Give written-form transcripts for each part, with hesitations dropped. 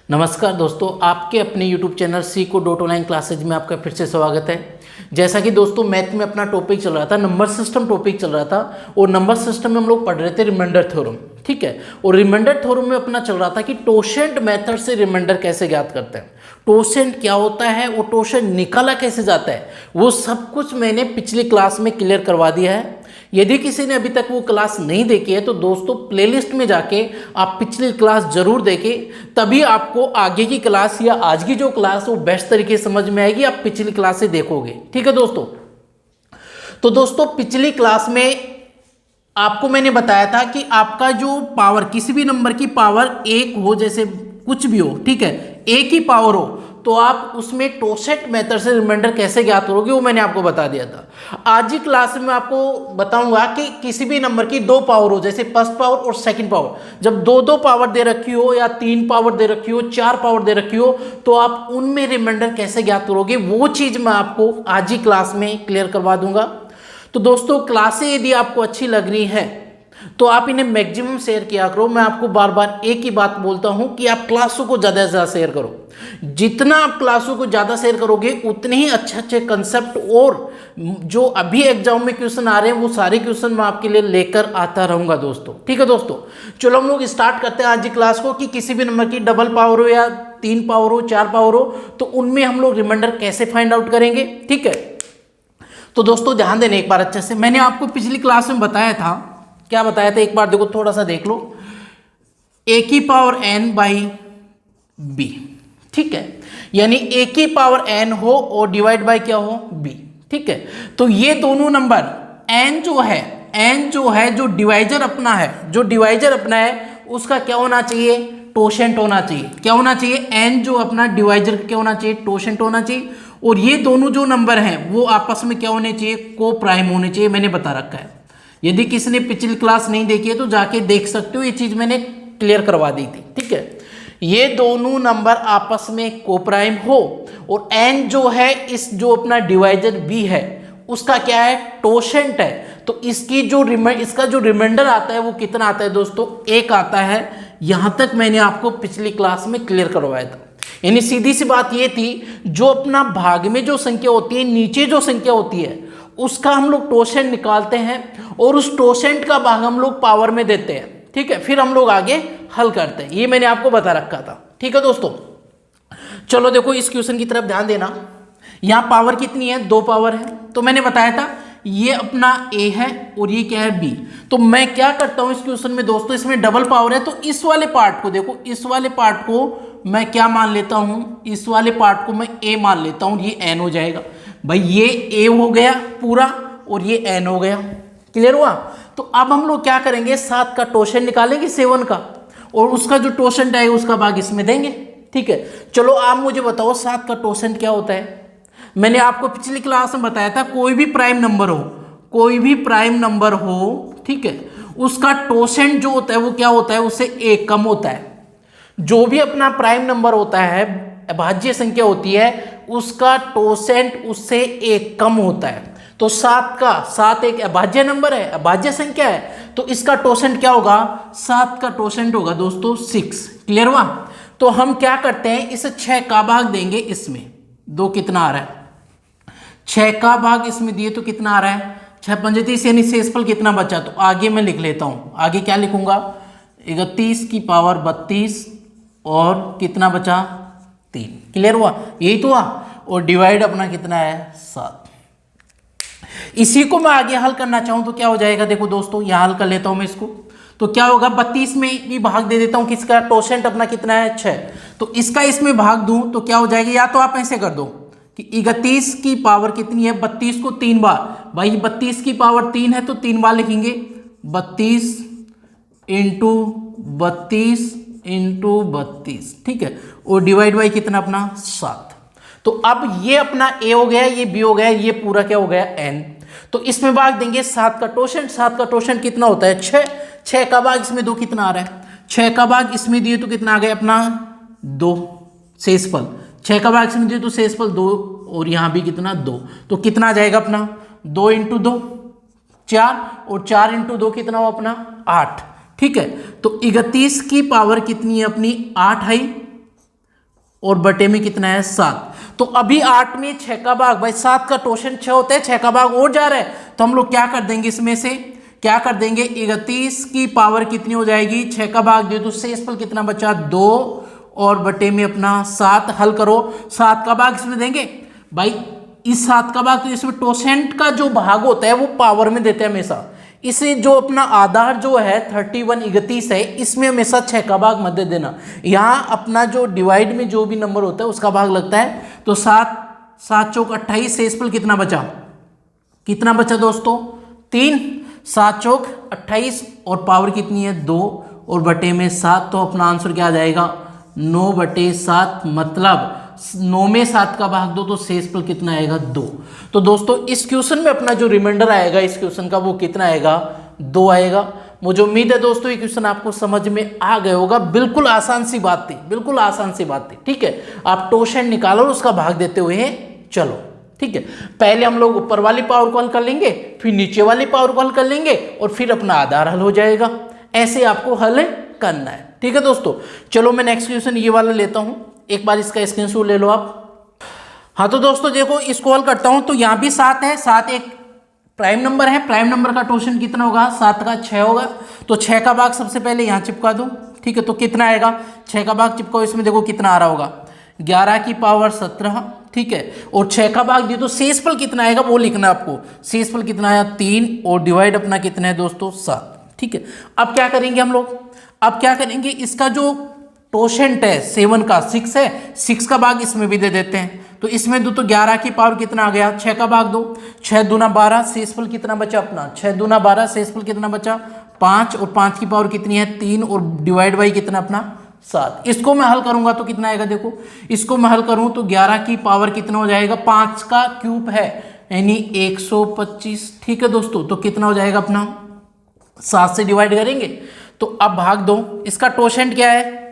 नमस्कार दोस्तों, आपके अपने YouTube channel Seiko dot online classes में आपका फिर से स्वागत है। जैसा कि दोस्तों मैथ में अपना टॉपिक चल रहा था, नंबर सिस्टम टॉपिक चल रहा था और नंबर सिस्टम में हम लोग पढ़ रहे थे रिमाइंडर थ्योरम, ठीक है। और रिमाइंडर थ्योरम में अपना चल रहा था कि टोशेंट मेथड से रिमाइंडर कैसे ज्ञात करते हैं, टोशेंट क्या होता है, वो टोशेंट निकाला कैसे जाता है, वो सब कुछ मैंने पिछली क्लास में क्लियर करवा दिया है। यदि किसी ने अभी तक वो क्लास नहीं देखी है तो दोस्तों प्लेलिस्ट में जाके आप पिछली क्लास जरूर देखें, तभी आपको आगे की क्लास या आज की जो क्लास वो बेस्ट तरीके से समझ में आएगी। आप पिछली क्लास से देखोगे, ठीक है दोस्तों। तो दोस्तों पिछली क्लास में आपको मैंने बताया था कि आपका जो पावर, किसी भी नंबर की पावर एक हो, जैसे कुछ भी हो, ठीक है, एक ही पावर हो, तो आप उसमें टोसेट मेथड से रिमाइंडर कैसे ज्ञात करोगे वो मैंने आपको बता दिया था। आज की क्लास में आपको बताऊंगा कि किसी भी नंबर की दो पावर हो, जैसे फर्स्ट पावर और सेकंड पावर, जब दो दो पावर दे रखी हो या तीन पावर दे रखी हो, चार पावर दे रखी हो, तो आप उनमें रिमाइंडर कैसे ज्ञात करोगे, वो चीज़ मैं आपको आज ही क्लास में क्लियर करवा दूंगा। तो दोस्तों क्लासें यदि आपको अच्छी लग रही है तो आप इन्हें मैक्सिमम शेयर किया करो। मैं आपको बार बार एक ही बात बोलता हूं कि आप क्लासों को ज़्यादा से ज़्यादा शेयर करो। जितना आप क्लासों को ज़्यादा शेयर करोगे उतने ही अच्छे अच्छे कंसेप्ट और जो अभी एग्जाम में क्वेश्चन आ रहे हैं वो सारे क्वेश्चन मैं आपके लिए लेकर आता रहूँगा दोस्तों, ठीक है दोस्तों। चलो हम लोग स्टार्ट करते हैं आज की क्लास को कि किसी भी नंबर की डबल पावर हो या तीन पावर हो, चार पावर हो, तो उनमें हम लोग रिमाइंडर कैसे फाइंड आउट करेंगे, ठीक है। तो दोस्तों ध्यान देने एक बार अच्छे से, मैंने आपको पिछली क्लास में बताया था, क्या बताया था एक बार देखो, थोड़ा सा देख लो। ए की पावर एन बाई बी, ठीक है, यानी ए की पावर एन हो और डिवाइड बाय क्या हो, बी, ठीक है। तो ये दोनों नंबर एन जो है जो डिवाइजर अपना है उसका क्या होना चाहिए, टोशेंट होना चाहिए। क्या होना चाहिए, एन जो अपना डिवाइजर क्या होना चाहिए, टोशेंट होना चाहिए। और ये दोनों जो नंबर हैं वो आपस में क्या होने चाहिए, को प्राइम होने चाहिए। मैंने बता रखा है, यदि किसी ने पिछली क्लास नहीं देखी है तो जाके देख सकते हो, ये चीज मैंने क्लियर करवा दी थी, ठीक है। ये दोनों नंबर आपस में कोप्राइम हो और n जो है इस जो अपना डिवाइजर b है उसका क्या है, टोशेंट है। तो इसका जो रिमाइंडर आता है वो कितना आता है दोस्तों, एक आता है। यहां तक मैंने आपको पिछली क्लास में क्लियर करवाया था। यानी सीधी सी बात ये थी, जो अपना भाग में जो संख्या होती है, नीचे जो संख्या होती है उसका हम लोग टोशेंट निकालते हैं और उस टोशेंट का भाग हम लोग पावर में देते हैं, ठीक है, फिर हम लोग आगे हल करते हैं। ये मैंने आपको बता रखा था, ठीक है दोस्तों। चलो देखो इस क्वेश्चन की तरफ ध्यान देना। यहाँ पावर कितनी है, दो पावर है। तो मैंने बताया था ये अपना a है और ये क्या है b। तो मैं क्या करता हूँ इस क्वेश्चन में दोस्तों, इसमें डबल पावर है, तो इस वाले पार्ट को देखो, इस वाले पार्ट को मैं क्या मान लेता हूँ, इस वाले पार्ट को मैं a मान लेता हूँ, ये n हो जाएगा। भाई ये a हो गया पूरा और ये n हो गया, क्लियर हुआ। तो अब हम लोग क्या करेंगे, 7 का टोशेंट निकालेंगे 7 का, और उसका जो टोशेंट आएगा उसका भाग इसमें देंगे, ठीक है। चलो आप मुझे बताओ 7 का टोशेंट क्या होता है। मैंने आपको पिछली क्लास में बताया था, कोई भी प्राइम नंबर हो, ठीक है, उसका टोशेंट जो होता है वो क्या होता है, उससे एक कम होता है। जो भी अपना प्राइम नंबर होता है, अभाज्य संख्या होती है, उसका टोशेंट उससे एक कम होता है। तो 7 एक अभाज्य नंबर है, अभाज्य संख्या है, तो इसका टोशेंट क्या होगा, 7 का टोशेंट होगा दोस्तों 6, क्लियर हुआ। तो हम क्या करते हैं, इस 6 का भाग देंगे इसमें, 2 कितना आ रहा है, 6 का भाग इसमें दिए तो कितना आ रहा है, 6 पंजे 30, यानी शेषफल कितना बचा। तो आगे मैं लिख लेता हूं, आगे क्या लिखूंगा, 31 की पावर 32 और कितना बचा 3, क्लियर हुआ, यही तो हुआ। और डिवाइड अपना कितना है 7। इसी को मैं आगे हल करना चाहूं तो क्या हो जाएगा, देखो दोस्तों यहां हल कर लेता हूं मैं इसको। तो क्या होगा, 32 में भी भाग दे देता हूं, किसका टोशेंट अपना कितना है 6, तो इसका इसमें भाग दूं तो क्या हो जाएगा, या तो आप ऐसे कर दो कि 31 की पावर कितनी है, 32 को 3 बार, भाई 32 की पावर 3 है तो 3 बार लिखेंगे, 32 इंटू 32, ठीक है, और डिवाइड बाई कितना अपना 7। तो अब ये अपना a हो गया, ये b हो गया, ये पूरा क्या हो गया n। तो इसमें भाग देंगे 7 का टोशेंट, 7 का टोशेंट कितना होता है 6, 6 का भाग इसमें 2 कितना आ रहा है, 6 का भाग इसमें दिए तो कितना आ गया अपना 2 शेषफल, 6 का भाग इसमें दिए तो शेषफल 2 और यहाँ भी कितना 2, तो कितना आ जाएगा अपना 2 इंटू 2 4 और 4 इंटू 2 कितना हो अपना 8, ठीक है। तो 31 की पावर कितनी है अपनी 8 है, और बटे में कितना है 7। तो अभी 8 में 6 का भाग, भाई 7 का टोशन 6 होता है, 6 का भाग और जा रहा है, तो हम लोग क्या कर देंगे, इसमें से क्या कर देंगे, 31 की पावर कितनी हो जाएगी, 6 का भाग दे दो, शेषफल कितना बचा 2 और बटे में अपना 7। हल करो, 7 का भाग इसमें देंगे, भाई इस 7 का भाग तो इसमें टोसेंट का जो भाग होता है वो पावर में देते हैं हमेशा, इसे जो अपना आधार जो है 31 31 है, इसमें हमेशा 6 का भाग मत दे देना। यहाँ अपना जो डिवाइड में जो भी नंबर होता है उसका भाग लगता है। तो 7 7 चौक 28, शेषफल कितना बचा, कितना बचा दोस्तों 3, 7 चौक 28 और पावर कितनी है 2 और बटे में 7। तो अपना आंसर क्या आ जाएगा 9/7, मतलब 9 में 7 का भाग दो तो शेषफल कितना आएगा 2। तो दोस्तों इस क्वेश्चन में अपना जो रिमाइंडर आएगा इस क्वेश्चन का वो कितना आएगा 2 आएगा। मुझे उम्मीद है दोस्तों ये क्वेश्चन आपको समझ में आ गया होगा। बिल्कुल आसान सी बात थी, बिल्कुल आसान सी बात थी, ठीक है। आप टोशन निकालो और उसका भाग देते हुए चलो, ठीक है। पहले हम लोग ऊपर वाली पावर को हल कर लेंगे, फिर नीचे वाली पावर को हल कर लेंगे और फिर अपना आधार हल हो जाएगा। ऐसे आपको हल करना है, ठीक है दोस्तों। चलो मैं नेक्स्ट क्वेश्चन ये वाला लेता हूं, एक बार इसका स्क्रीनशॉट ले लो आप। हाँ तो दोस्तों देखो इसको हल करता हूं, तो यहाँ भी 7 है, 7 एक प्राइम नंबर है, प्राइम नंबर का टोशन कितना होगा 7 का 6 होगा। तो 6 का भाग सबसे पहले यहाँ चिपका दो, ठीक है। तो कितना आएगा 6 का भाग चिपकाओ, इसमें देखो कितना आ रहा होगा 11 की पावर 17, ठीक है। और 6 का भाग दिए तो शेषफल कितना आएगा वो लिखना आपको, शेषफल कितना आया 3 और डिवाइड अपना कितना है दोस्तों 7, ठीक है। अब क्या करेंगे हम लोग, अब क्या करेंगे, इसका जो टोशेंट है 7 का 6 है, 6 का भाग इसमें भी दे देते हैं। तो इसमें दो तो 11 की पावर कितना आ गया, 6 का भाग दो, 6 दूना 12, शेषफल कितना बचा अपना 6 दूना 12, शेषफल कितना बचा 5 और 5 की पावर कितनी है 3 और डिवाइड बाई कितना अपना 7। इसको मैं हल करूंगा तो कितना आएगा, देखो इसको मैं हल करूं तो 11 की पावर कितना हो जाएगा 5 का क्यूब है यानी 125, ठीक है दोस्तों। तो कितना हो जाएगा अपना 7 से डिवाइड करेंगे तो अब भाग दो, इसका टोशेंट क्या है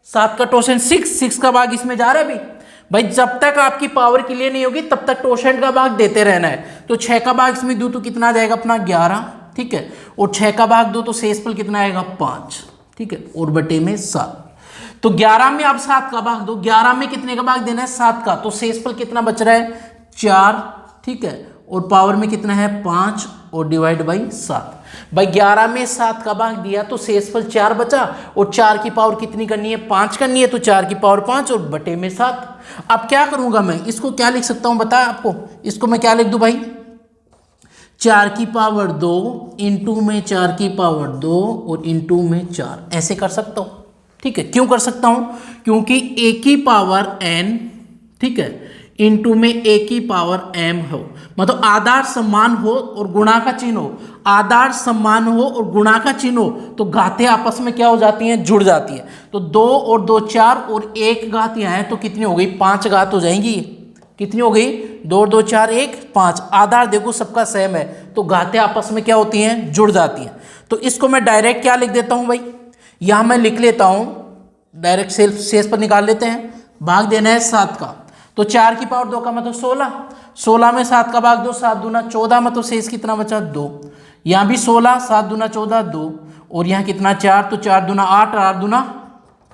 7 का टोशेंट 6 का भाग इसमें जा रहा है भाई जब तक आपकी पावर क्लियर नहीं होगी तब तक टोशेंट का भाग देते रहना है। तो 6 का भाग इसमें दो तो कितना आ जाएगा अपना 11, ठीक है। और 6 का भाग दो तो शेषफल कितना आएगा 5, ठीक है। और बटे में 7। तो 11 में आप 7 का भाग दो, 11 में कितने का भाग देना है 7 का, तो शेषफल कितना बच रहा है 4, ठीक है। और पावर में कितना है 5 और डिवाइड बाई 7। भाई 11 में 7 का भाग दिया तो शेषफल 4 बचा और 4 की पावर कितनी करनी है 5 करनी है, तो 4 की पावर 5 और बटे में 7। अब क्या करूंगा मैं, इसको क्या लिख सकता हूं बता आपको, इसको मैं क्या लिख दूं भाई 4 की पावर 2 इंटू में 4 की पावर 2 और इंटू में 4, ऐसे कर सकता हूं, ठीक है। क्यों कर सकता हूं, क्योंकि a की पावर n, ठीक है, इंटू में a की पावर m हो, मतलब आधार समान हो और गुणा का चिन्ह हो, आधार समान हो और गुणा का चिन्ह हो तो घातें आपस में क्या हो जाती हैं जुड़ जाती है। तो 2 और 2 4 और 1 घात यहाँ है तो कितनी हो गई 5 घात हो जाएंगी, कितनी हो गई 2 और 2 4 1 5। आधार देखो सबका सेम है तो घातें आपस में क्या होती हैं जुड़ जाती हैं। तो इसको मैं डायरेक्ट क्या लिख देता हूँ भाई, यहाँ मैं लिख लेता हूँ डायरेक्ट शेष पर निकाल लेते हैं, भाग देना है 7 का। तो 4 की पावर 2 का मतलब 16, 16 में 7 का भाग दो 7 दूना 14, मतलब शेष कितना बचा 2। यहाँ भी 16, 7 दूना 14 2 और यहाँ कितना 4, तो 4 दूना 8, 8 दूना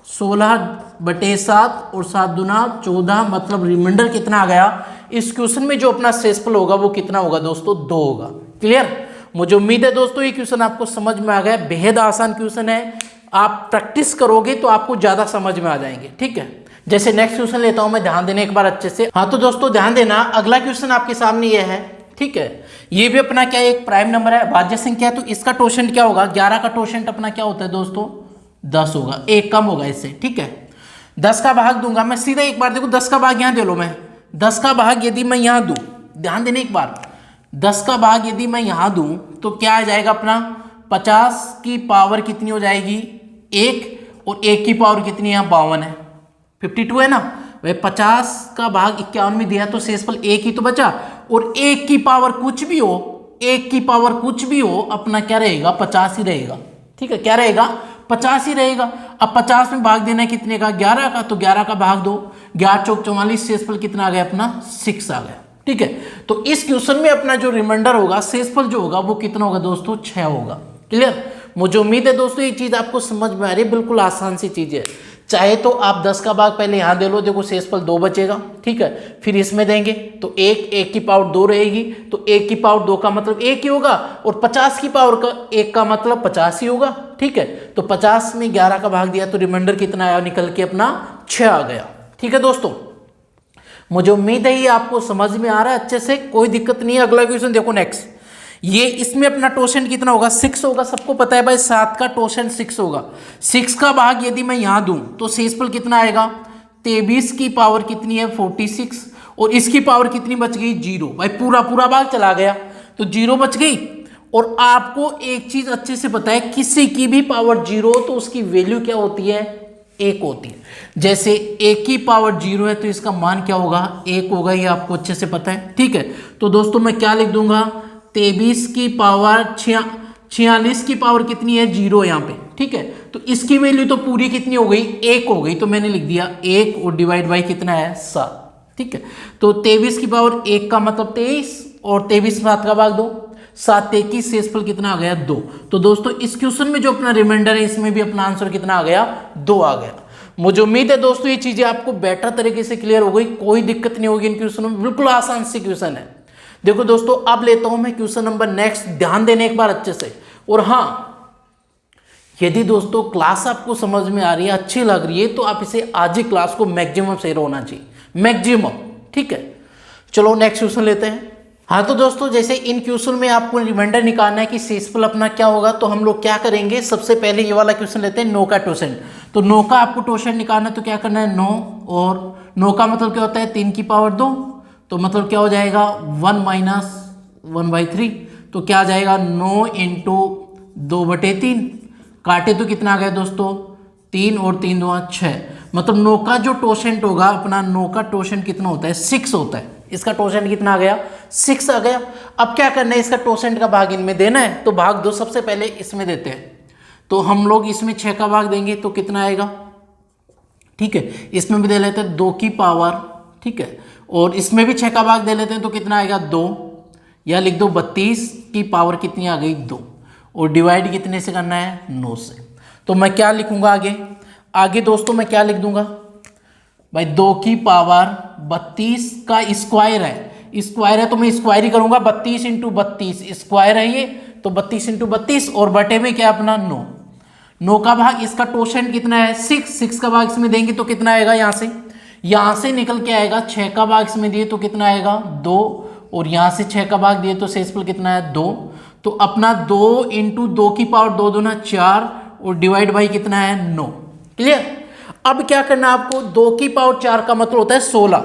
16 बटे 7 और 7 दूना 14, मतलब रिमाइंडर कितना आ गया। इस क्वेश्चन में जो अपना शेषफल होगा वो कितना होगा दोस्तों 2 होगा। क्लियर, मुझे उम्मीद है दोस्तों ये क्वेश्चन आपको समझ में आ गया। बेहद आसान क्वेश्चन है, आप प्रैक्टिस करोगे तो आपको ज़्यादा समझ में आ जाएंगे, ठीक है। जैसे नेक्स्ट क्वेश्चन लेता हूं मैं, ध्यान देने एक बार अच्छे से। हाँ तो दोस्तों ध्यान देना, अगला क्वेश्चन आपके सामने ये है, ठीक है। ये भी अपना क्या एक प्राइम नंबर है, भाज्य संख्या है, तो इसका टोशेंट क्या होगा 11 का टोशेंट अपना क्या होता है दोस्तों 10 होगा, एक कम होगा इससे, ठीक है। 10 का भाग दूंगा मैं सीधा, एक बार देखो 10 का भाग यहाँ दे लो, मैं 10 का भाग यदि मैं यहाँ दूं, ध्यान देने एक बार 10 का भाग यदि मैं यहाँ दूं तो क्या आ जाएगा अपना 50 की पावर कितनी हो जाएगी 1 और 1 की पावर कितनी है 52 है, 52 है ना भाई। 50 का भाग 51 में दिया तो शेषफल 1 ही तो बचा और 1 की पावर कुछ भी हो, 1 की पावर कुछ भी हो अपना क्या रहेगा 50 ही रहेगा, ठीक है। क्या रहेगा 50 ही रहेगा। अब 50 में भाग देना है कितने का 11 का, तो 11 का भाग दो, 11 चौक 44, शेषफल कितना आ गया अपना 6 आ गया, ठीक है। तो इस क्वेश्चन में अपना जो रिमाइंडर होगा शेषफल जो होगा वो कितना होगा दोस्तों 6 होगा। क्लियर, मुझे उम्मीद है दोस्तों ये चीज आपको समझ में आ रही है, बिल्कुल आसान सी चीज है। चाहे तो आप 10 का भाग पहले यहाँ दे लो, देखो शेषफल 2 बचेगा, ठीक है। फिर इसमें देंगे तो 1 की पावर 2 रहेगी, तो 1 की पावर 2 का मतलब 1 ही होगा, और 50 की पावर का 1 का मतलब 50 ही होगा, ठीक है। तो 50 में 11 का भाग दिया तो रिमाइंडर कितना आया निकल के अपना 6 आ गया, ठीक है दोस्तों। मुझे उम्मीद है ये आपको समझ में आ रहा है अच्छे से, कोई दिक्कत नहीं है। अगला क्वेश्चन देखो नेक्स्ट, ये इसमें अपना टोशन कितना होगा 6 होगा, सबको पता है भाई 7 का टोशन 6 होगा। 6 का भाग यदि मैं यहाँ दूं तो शेषफल कितना आएगा 23 की पावर कितनी है 46, और इसकी पावर कितनी बच गई 0, भाई पूरा पूरा भाग चला गया तो 0 बच गई। और आपको एक चीज अच्छे से पता है, किसी की भी पावर 0 तो उसकी वैल्यू क्या होती है 1 होती है। जैसे 1 की पावर 0 है तो इसका मान क्या होगा 1 होगा, ये आपको अच्छे से पता है, ठीक है। तो दोस्तों मैं क्या लिख दूंगा 23 की पावर 46 की पावर कितनी है 0 यहाँ पे, ठीक है। तो इसकी वैल्यू तो पूरी कितनी हो गई 1 हो गई, तो मैंने लिख दिया 1 और डिवाइड बाई कितना है 7, ठीक है। तो 23 की पावर 1 का मतलब 23, और 23 7 का भाग 2, 7 21, शेषफल कितना आ गया 2। तो दोस्तों इस क्वेश्चन में जो अपना रिमाइंडर है इसमें भी अपना आंसर कितना आ गया 2 आ गया। मुझे उम्मीद है दोस्तों ये चीजें आपको बेटर तरीके से क्लियर हो गई, कोई दिक्कत नहीं होगी इन क्वेश्चनों में, बिल्कुल आसान सी क्वेश्चन है। देखो दोस्तों अब लेता हूं मैं क्वेश्चन नंबर नेक्स्ट, ध्यान देने एक बार अच्छे से। और हाँ, यदि दोस्तों क्लास आपको समझ में आ रही है अच्छी लग रही है तो आप इसे आज ही क्लास को मैक्सिमम शेयर होना चाहिए, मैक्सिमम, ठीक है। चलो नेक्स्ट क्वेश्चन लेते हैं। हाँ तो दोस्तों जैसे इन क्वेश्चन में आपको रिमाइंडर निकालना है कि शेषफल अपना क्या होगा, तो हम लोग क्या करेंगे सबसे पहले ये वाला क्वेश्चन लेते हैं 9 का टोशन। तो 9 का आपको टोशन निकालना है तो क्या करना है 9, और 9 का मतलब क्या होता है 3 की पावर 2, तो मतलब क्या हो जाएगा 1 माइनस 1/3, तो क्या आ जाएगा 9 इंटू 2/3, काटे तो कितना आ गया दोस्तों 3 और 3 2 6, मतलब 9 का जो टोशेंट होगा अपना 9 का टोशेंट कितना होता है 6 होता है। इसका टोशेंट कितना आ गया 6 आ गया। अब क्या करना है इसका टोशेंट का भाग इनमें देना है, तो भाग 2 सबसे पहले इसमें देते हैं। तो हम लोग इसमें 6 का भाग देंगे तो कितना आएगा, ठीक है। इसमें भी दे लेते हैं 2 की पावर, ठीक है, और इसमें भी 6 का भाग दे लेते हैं तो कितना आएगा 2, या लिख दो 32 की पावर कितनी आ गई 2, और डिवाइड कितने से करना है 9 से। तो मैं क्या लिखूंगा आगे, आगे दोस्तों मैं क्या लिख दूंगा भाई 2 की पावर 32 का स्क्वायर है तो मैं स्क्वायर ही करूंगा, 32 इंटू 32 स्क्वायर है ये, तो 32 इंटू 32, और बटे में क्या अपना 9 का भाग, इसका टोशेंट कितना है 6 का भाग इसमें देंगे तो कितना आएगा, यहाँ से निकल के आएगा 6 का भाग इसमें दिए तो कितना आएगा 2, और यहाँ से 6 का भाग दिए तो शेषफल कितना है 2, तो अपना 2 इंटू 2 की पावर 2 दूना 4, और डिवाइड बाई कितना है 9, क्लियर। अब क्या करना है आपको 2 की पावर 4 का मतलब होता है 16,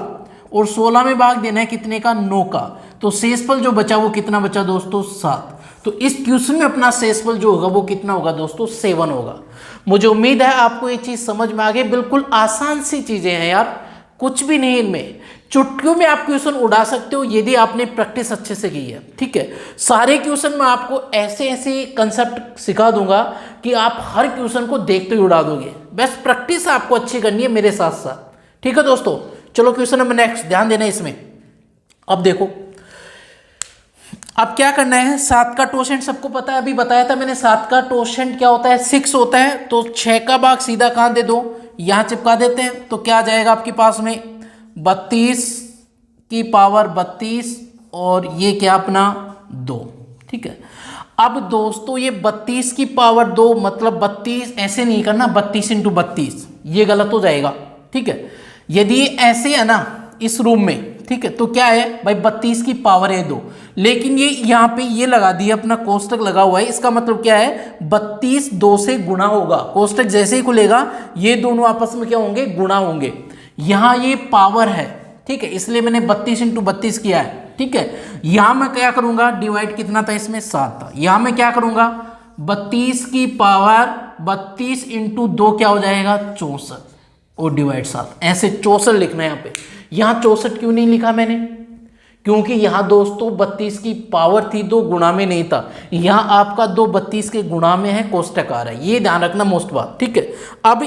और 16 में भाग देना है कितने का 9 का, तो शेषफल जो बचा वो कितना बचा दोस्तों 7। तो इस क्वेश्चन में अपना शेषफल जो होगा वो कितना होगा दोस्तों 7 होगा। मुझे उम्मीद है आपको ये चीज समझ में आ गई, बिल्कुल आसान सी चीजें हैं यार, कुछ भी नहीं इनमें, चुटकियों में आप क्वेश्चन उड़ा सकते हो यदि आपने प्रैक्टिस अच्छे से की है, ठीक है। सारे क्वेश्चन में आपको ऐसे ऐसे कंसेप्ट सिखा दूंगा कि आप हर क्वेश्चन को देखते ही उड़ा दोगे, बस प्रैक्टिस आपको अच्छी करनी है मेरे साथ साथ, ठीक है दोस्तों। चलो क्वेश्चन नंबर नेक्स्ट, ध्यान देना इसमें। अब देखो अब क्या करना है, 7 का टोशेंट सबको पता है, अभी बताया था मैंने 7 का टोशेंट क्या होता है 6 होता है, तो 6 का भाग सीधा कहाँ दे दो, यहाँ चिपका देते हैं, तो क्या आ जाएगा आपके पास में 32 की पावर 32, और ये क्या अपना 2, ठीक है। अब दोस्तों ये 32 की पावर 2 मतलब 32 ऐसे नहीं करना, 32 इंटू 32 ये गलत हो जाएगा, ठीक है। यदि ऐसे है ना इस रूम में, ठीक है, तो क्या है भाई 32 की पावर है 2, लेकिन ये यहाँ पे ये लगा दिया अपना कोष्टक लगा हुआ है, इसका मतलब क्या है 32 2 से गुणा होगा, कोष्टक जैसे ही खुलेगा ये दोनों आपस में क्या होंगे गुणा होंगे। यहाँ ये पावर है, ठीक है, इसलिए मैंने 32 इंटू 32 किया है, ठीक है। यहाँ मैं क्या करूंगा डिवाइड कितना था इसमें 7 था, यहाँ मैं क्या करूंगा 32 की पावर 32 इंटू 2 क्या हो जाएगा 64, और डिवाइड 7, ऐसे 64 लिखना है यहाँ पे। यहाँ 64 क्यों नहीं लिखा मैंने, क्योंकि यहाँ दोस्तों 32 की पावर थी 2 गुणा में नहीं था, यहाँ आपका 2 32 के गुणा में है, कोष्टक आ रहा है, ये ध्यान रखना मोस्ट बात, ठीक है। अब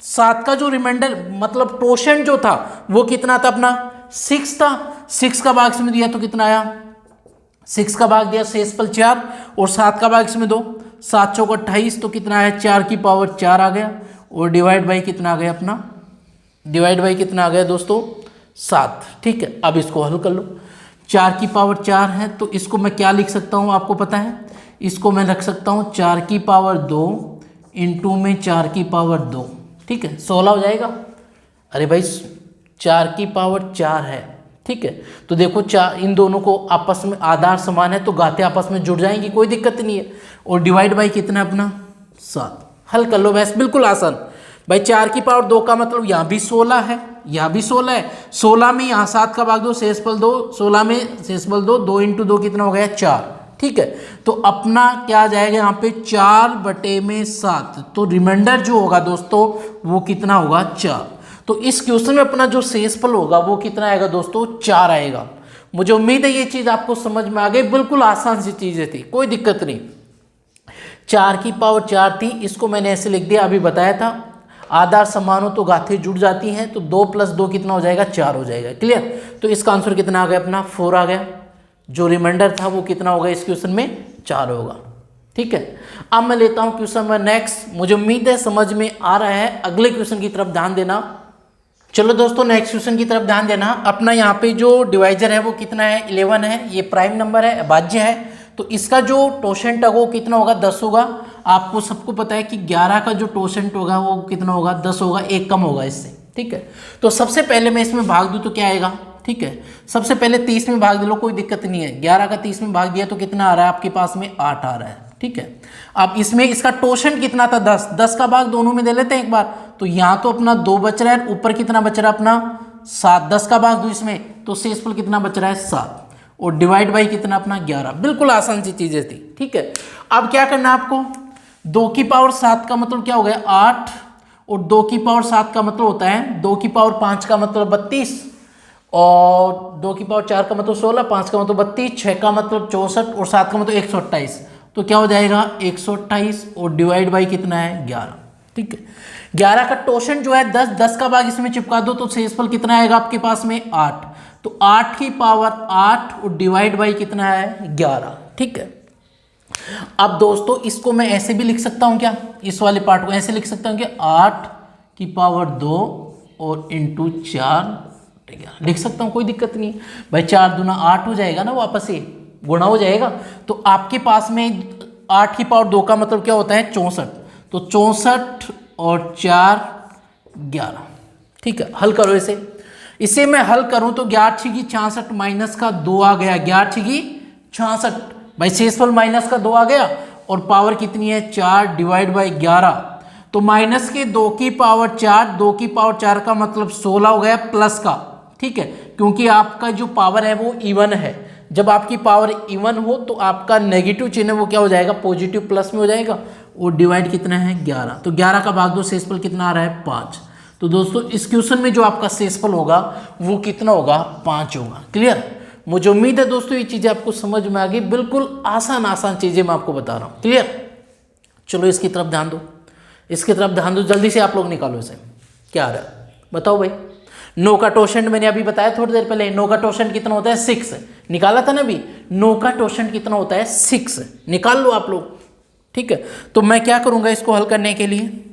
7 का जो रिमाइंडर मतलब टोशेंट जो था वो कितना था अपना 6 था, 6 का भाग इसमें दिया तो कितना आया 6 का भाग दिया शेषफल 4, और 7 का भाग इसमें 2, 7 चौक 28 तो कितना है 4 की पावर 4 आ गया, और डिवाइड बाई कितना आ गया अपना, डिवाइड बाई कितना आ गया दोस्तों 7। ठीक है, अब इसको हल कर लो। 4 की पावर 4 है तो इसको मैं क्या लिख सकता हूँ आपको पता है, इसको मैं रख सकता हूँ 4 की पावर 2 इंटू में 4 की पावर 2। ठीक है, 16 हो जाएगा। अरे भाई 4 की पावर 4 है। ठीक है, तो देखो इन दोनों को आपस में आधार समान है तो घातें आपस में जुड़ जाएंगी, कोई दिक्कत नहीं है। और डिवाइड बाई कितना अपना 7। हल कर लो बस, बिल्कुल आसान भाई। 4 की पावर 2 का मतलब यहाँ भी 16 है, यहाँ भी 16 है। 16 में यहाँ 7 का भाग दो, शेषफल 2, 16 में शेषफल 2, 2 इंटू 2 कितना हो गया 4। ठीक है, तो अपना क्या आ जाएगा यहाँ पे 4/7। तो रिमाइंडर जो होगा दोस्तों वो कितना होगा 4। तो इस क्वेश्चन में अपना जो शेषफल होगा वो कितना आएगा दोस्तों 4 आएगा। मुझे उम्मीद है ये चीज़ आपको समझ में आ गई, बिल्कुल आसान सी चीज़ें थी, कोई दिक्कत नहीं। 4 की पावर 4 थी, इसको मैंने ऐसे लिख दिया, अभी बताया था आधार समान हो तो घातें जुड़ जाती हैं, तो 2 + 2 कितना हो जाएगा 4 हो जाएगा। क्लियर, तो इसका आंसर कितना आ गया अपना 4 आ गया। जो रिमाइंडर था वो कितना होगा इस क्वेश्चन में 4 होगा। ठीक है, अब मैं लेता हूं क्वेश्चन में नेक्स्ट। मुझे उम्मीद है समझ में आ रहा है, अगले क्वेश्चन की तरफ ध्यान देना। चलो दोस्तों नेक्स्ट क्वेश्चन की तरफ ध्यान देना। अपना यहाँ पे जो डिवाइजर है वो कितना है 11 है, ये प्राइम नंबर है, अभाज्य है, तो इसका जो टोशेंट होगा वो कितना होगा 10 होगा। आपको सबको पता है कि 11 का जो टोशेंट होगा वो कितना होगा 10 होगा, एक कम होगा इससे। ठीक है, तो सबसे पहले मैं इसमें भाग दूं तो क्या आएगा। ठीक है, सबसे पहले 30 में भाग दे लो, कोई दिक्कत नहीं है। 11 का 30 में भाग दिया तो कितना आ रहा है आपके पास में 8 आ रहा है। ठीक है, अब इसमें इसका टोशेंट कितना था 10, 10 का भाग दोनों में दे लेते हैं एक बार। तो यहाँ तो अपना 2 बच रहा है, ऊपर कितना बच रहा है अपना 7, 10 का भाग दो इसमें तो शेषफल कितना बच रहा है 7, और डिवाइड बाई कितना अपना 11। बिल्कुल आसान सी चीजें थी। ठीक है, अब क्या करना है आपको, 2 की पावर 7 का मतलब क्या हो गया 8, और 2 की पावर 7 का मतलब होता है 2 की पावर 5 का मतलब 32, और 2 की पावर 4 का मतलब 16, 5 का मतलब 32, 6 का मतलब 64 और 7 का मतलब 128। तो क्या हो जाएगा 128, और डिवाइड बाई कितना है 11। ठीक है, 11 का टोशन जो है 10, 10 का भाग इसमें चिपका दो तो शेषफल कितना आएगा आपके पास में 8। तो 8 की पावर 8 और डिवाइड बाई कितना है 11। ठीक है, अब दोस्तों इसको मैं ऐसे भी लिख सकता हूं क्या, इस वाले पार्ट को ऐसे लिख सकता हूं कि 8 की पावर 2 और इंटू 4 लिख सकता हूं, कोई दिक्कत नहीं भाई। 4 दूना 8 हो जाएगा ना, वापस से गुणा हो जाएगा। तो आपके पास में 8 की पावर 2 का मतलब क्या होता है 64, तो 64 और 4 11। ठीक है, हल करो इसे मैं हल करूं तो 11 छिगी 66 माइनस का 2 आ गया, 11 छिगी 66 भाई, शेषफल माइनस का 2 आ गया, और पावर कितनी है 4 डिवाइड बाई 11। तो माइनस के 2 की पावर 4, 2 की पावर 4 का मतलब 16 हो गया प्लस का। ठीक है, क्योंकि आपका जो पावर है वो इवन है, जब आपकी पावर इवन हो तो आपका नेगेटिव चिन्ह वो क्या हो जाएगा पॉजिटिव प्लस में हो जाएगा। और डिवाइड कितना है 11, तो 11 का भाग दो, शेषफल कितना आ रहा है 5। तो दोस्तों इस क्वेश्चन में जो आपका शेषफल होगा वो कितना होगा 5 होगा। क्लियर, मुझे उम्मीद है दोस्तों ये चीज़ें आपको समझ में आ गई, बिल्कुल आसान चीज़ें मैं आपको बता रहा हूँ। क्लियर, चलो इसकी तरफ ध्यान दो, इसकी तरफ ध्यान दो, जल्दी से आप लोग निकालो इसे, क्या आ रहा है बताओ भाई। 9 का टोशेंट मैंने अभी बताया थोड़ी देर पहले, 9 का टोशेंट कितना होता है 6, निकाला था ना अभी। 9 का टोशेंट कितना होता है 6, निकाल लो आप लोग। ठीक है, तो मैं क्या करूंगा इसको हल करने के लिए,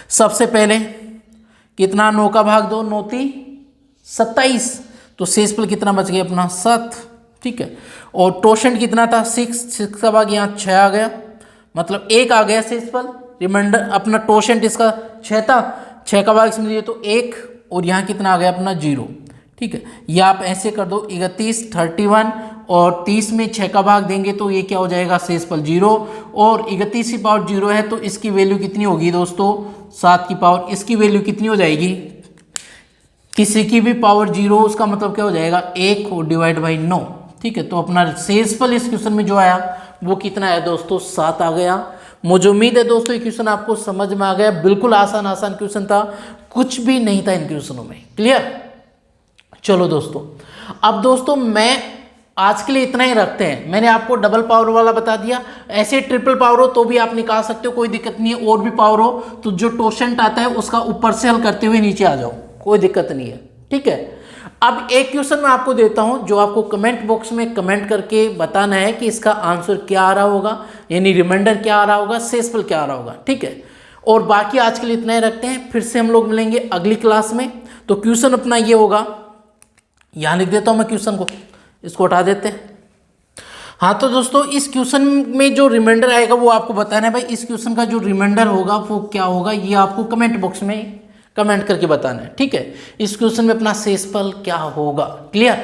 सबसे पहले कितना 9 का भाग दो, 9 × 27, तो शेषफल कितना बच गया अपना 7। ठीक है, और टोशेंट कितना था 6 का भाग यहाँ 6 आ गया, मतलब 1 आ गया शेषफल। रिमाइंडर अपना टोशेंट इसका 6 था, 6 का भाग इसमें दिए तो 1, और यहाँ कितना आ गया अपना 0। ठीक है, ये आप ऐसे कर दो 31, 31 और 30 में 6 का भाग देंगे तो ये क्या हो जाएगा शेषफल 0, और 31 की पावर 0 है तो इसकी वैल्यू कितनी होगी दोस्तों 7 की पावर, इसकी वैल्यू कितनी हो जाएगी, किसी की भी पावर 0 उसका मतलब क्या हो जाएगा 1 और डिवाइड बाई 9। ठीक है, तो अपना शेषफल इस क्वेश्चन में जो आया वो कितना है दोस्तों 7 आ गया। मुझे उम्मीद है दोस्तों ये क्वेश्चन आपको समझ में आ गया, बिल्कुल आसान क्वेश्चन था, कुछ भी नहीं था इन क्वेश्चनों में। क्लियर, चलो दोस्तों, अब दोस्तों मैं आज के लिए इतना ही रखते हैं। मैंने आपको डबल पावर वाला बता दिया, ऐसे ट्रिपल पावर हो तो भी आप निकाल सकते हो, कोई दिक्कत नहीं है। और भी पावर हो तो जो टोशेंट आता है उसका ऊपर से हल करते हुए नीचे आ जाओ, कोई दिक्कत नहीं है। ठीक है, अब एक क्वेश्चन मैं आपको देता हूं जो आपको कमेंट बॉक्स में कमेंट करके बताना है कि इसका आंसर क्या आ रहा होगा, यानी रिमाइंडर क्या आ रहा होगा, शेषफल क्या आ रहा होगा। ठीक है, और बाकी आज के लिए इतना ही रखते हैं, फिर से हम लोग मिलेंगे अगली क्लास में। तो क्वेश्चन अपना ये होगा, यहाँ लिख देता हूँ मैं क्वेश्चन को, इसको हटा देते हैं। हाँ तो दोस्तों इस क्वेश्चन में जो रिमाइंडर आएगा वो आपको बताना है भाई, इस क्वेश्चन का जो रिमाइंडर होगा वो क्या होगा, ये आपको कमेंट बॉक्स में कमेंट करके बताना है, ठीक है। इस क्वेश्चन में अपना शेषफल क्या होगा, क्लियर।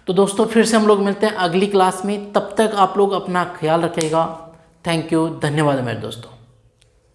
तो दोस्तों फिर से हम लोग मिलते हैं अगली क्लास में, तब तक आप लोग अपना ख्याल रखिएगा। थैंक यू, धन्यवाद मेरे दोस्तों।